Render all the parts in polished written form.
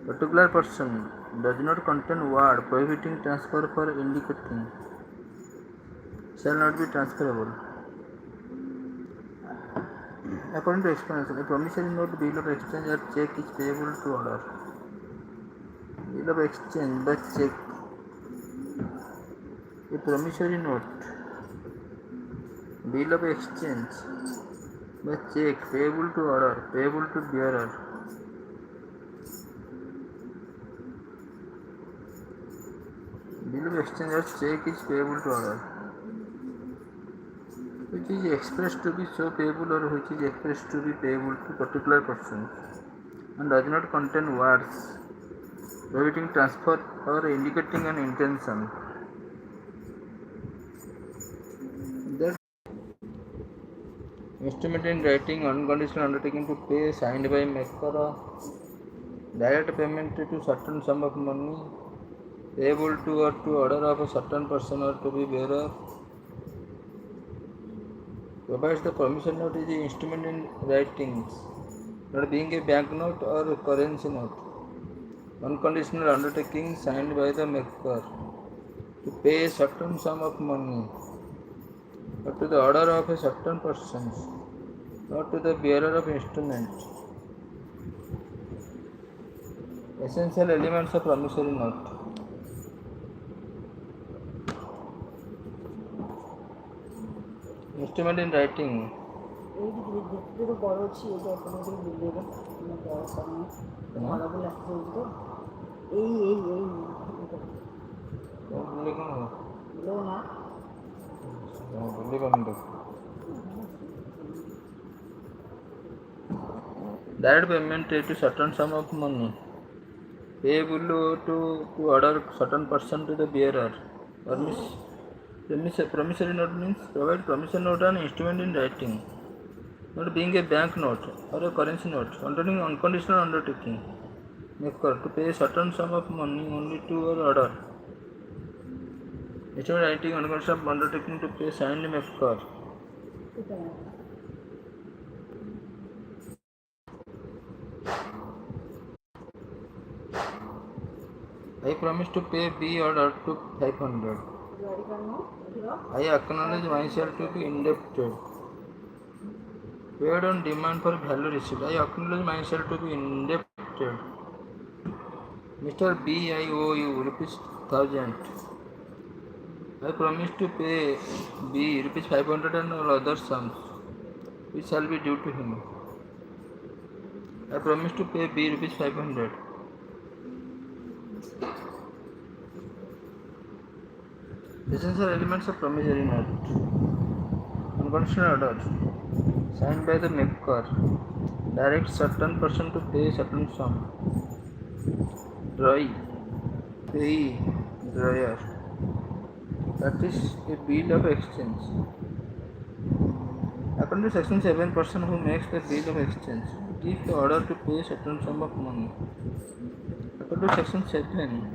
Particular person does not contain word prohibiting transfer for indicating shall not be transferable. According to explanation, a promissory note, bill of exchange or check is payable to order. Bill of exchange by check. A promissory note, bill of exchange by check payable to order, payable to bearer. Bill of exchange or check is payable to order, which is expressed to be so payable or which is expressed to be payable to particular person and does not contain words prohibiting transfer or indicating an intention. That instrument in writing unconditional undertaking to pay signed by maker direct payment to certain sum of money payable to or to order of a certain person or to be bearer, provides the promissory note is the instrument in writings, not being a banknote or a currency note. Unconditional undertaking signed by the maker to pay a certain sum of money or to the order of a certain person or to the bearer of instrument. Essential elements of promissory note. Instrument in writing. Direct payment to certain sum of money payable to order certain person to the bearer. Promissory note means provide promissory note an instrument in writing, not being a bank note or a currency note, containing unconditional undertaking maker to pay a certain sum of money only to or order. Instrument writing unconditional undertaking to pay signed maker. I promise to pay B order to 500. I acknowledge myself to be indebted. Paid on demand for value received. I acknowledge myself to be indebted. Mr. B, I owe you rupees 1000. I promise to pay B rupees 500 and all other sums which shall be due to him. I promise to pay B rupees 500. Essential elements of promissory note. Unconditional order signed by the maker directs certain person to pay certain sum. Drawee, payee, drawer. That is a bill of exchange. According to section 7, person who makes the bill of exchange gives the order to pay certain sum of money. According to section 7,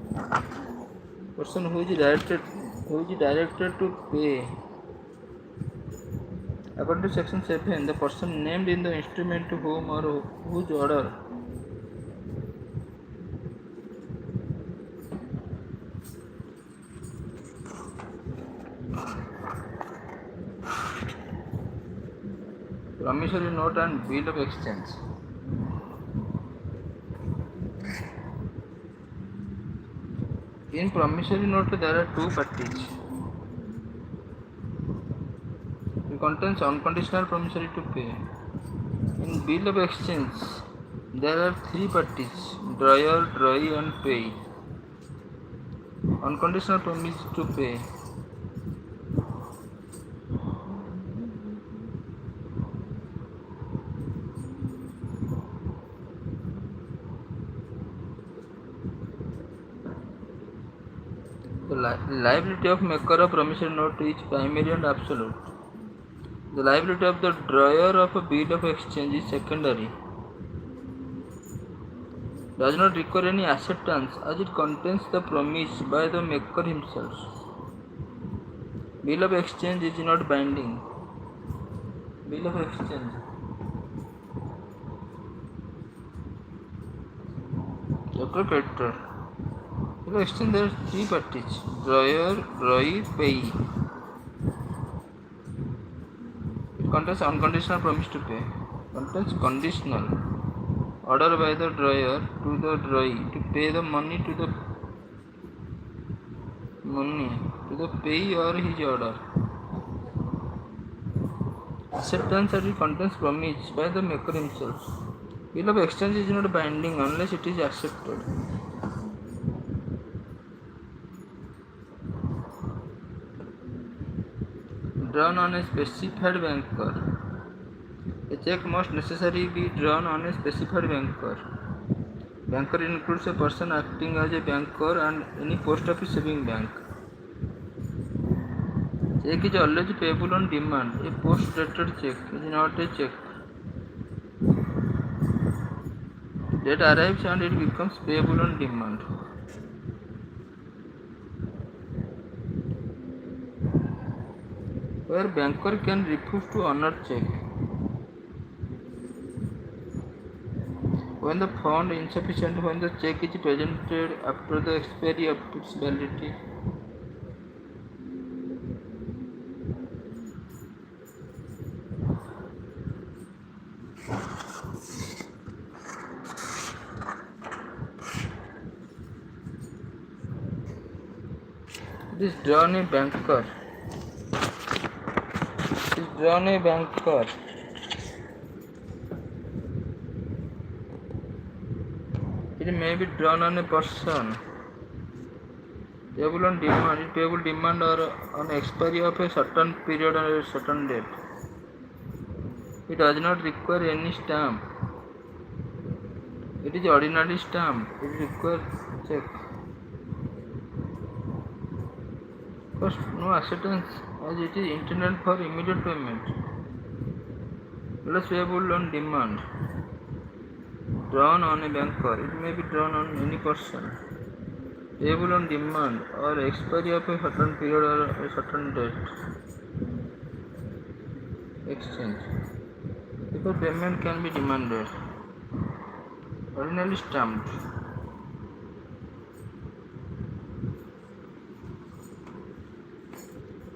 person who is directed to pay. According to section 7, the person named in the instrument to whom or whose order promissory note and bill of exchange. In promissory note there are two parties. It contains unconditional promissory to pay. In bill of exchange there are three parties: drawer, drawee and payee. Unconditional promise to pay. The liability of maker of promissory note is primary and absolute. The liability of the drawer of a bill of exchange is secondary. Does not require any acceptance as it contains the promise by the maker himself. Bill of exchange is not binding. Bill of exchange. The Debtor, creditor. In the exchange there are three parties: drawer, drawee, payee. It contains unconditional promise to pay. Contains conditional order by the drawer to the drawee to pay the money to the payee or his order. Acceptance that it contains promise by the maker himself. Bill of exchange is not binding unless it is accepted. Drawn on a specified banker. A check must necessarily be drawn on a specified banker. Banker includes a person acting as a banker and any post office saving bank. Check is always payable on demand. A post-dated check is not a check. Date arrives and it becomes payable on demand. Where banker can refuse to honor check. When the fund is insufficient, when the check is presented after the expiry of its validity. It is drawn a banker. It may be drawn on a person. Payable on demand. It is payable demand or on expiry of a certain period or a certain date. It does not require any stamp. It is ordinary stamp. It requires check. First, no acceptance as it is intended for immediate payment. Plus payable on demand. Drawn on a banker. It may be drawn on any person. Payable on demand or expiry of a certain period or a certain date. Exchange. Before payment can be demanded. Ordinarily stamped.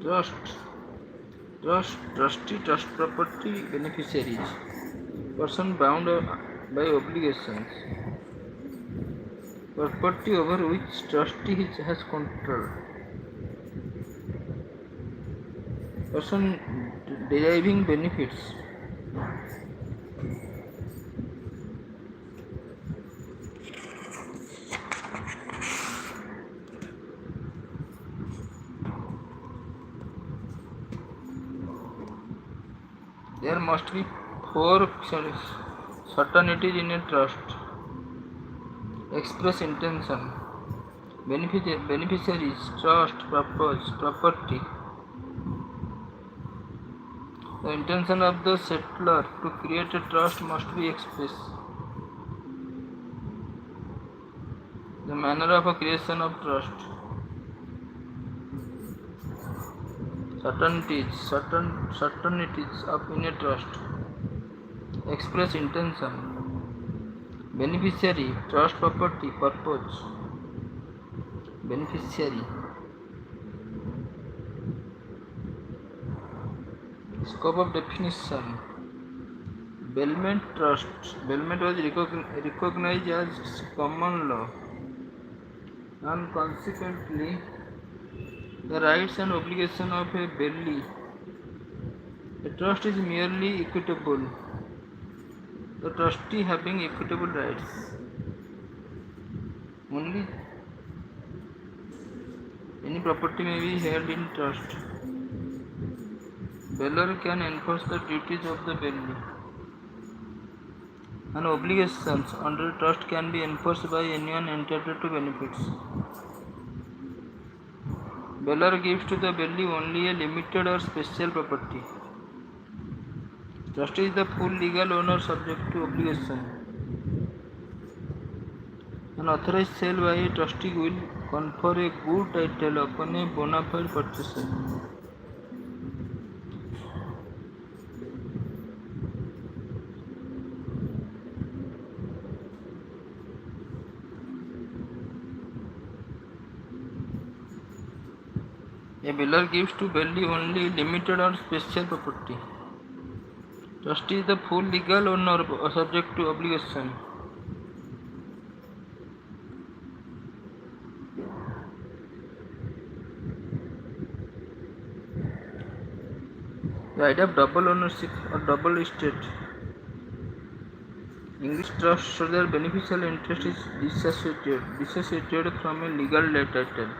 Trustee, trust property, beneficiaries. Person bound by obligations. Property over which trustee has control. Person deriving benefits. There must be four certainties in a trust. Express intention. Beneficiaries, trust, purpose, property. The intention of the settlor to create a trust must be expressed. The manner of a creation of trust. Certainties of in a trust. Express intention. Beneficiary, trust property, purpose. Beneficiary. Scope of definition. Bailment trust. Bailment was recognized as common law, and consequently the rights and obligations of a bailee. A trust is merely equitable, the trustee having equitable rights. Only any property may be held in trust. Bailor can enforce the duties of the bailee, and obligations under trust can be enforced by anyone entitled to benefits. Bailor gives to the bailee only a limited or special property. Trustee is the full legal owner subject to obligation. An authorized sale by a trustee will confer a good title upon a bona fide purchaser. A builder gives to value only limited or special property. Trustee is the full legal owner or subject to obligation. The idea of double ownership or double estate. English trust so their beneficial interest is dissociated from a legal title.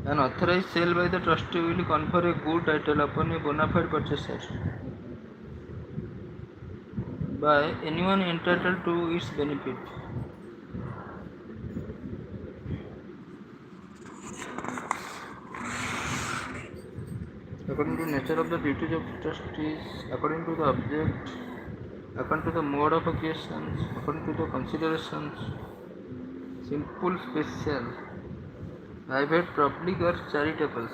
An authorized sale by the trustee will confer a good title upon a bona fide purchaser by anyone entitled to its benefit. According to nature of the duties of trustees, according to the object, according to the mode of occasions, according to the considerations, simple, special, private, public or charitable.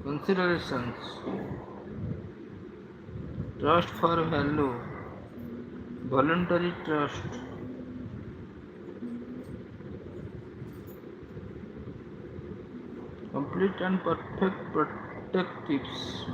Considerations. Trust for value, voluntary trust, complete and perfect protectives.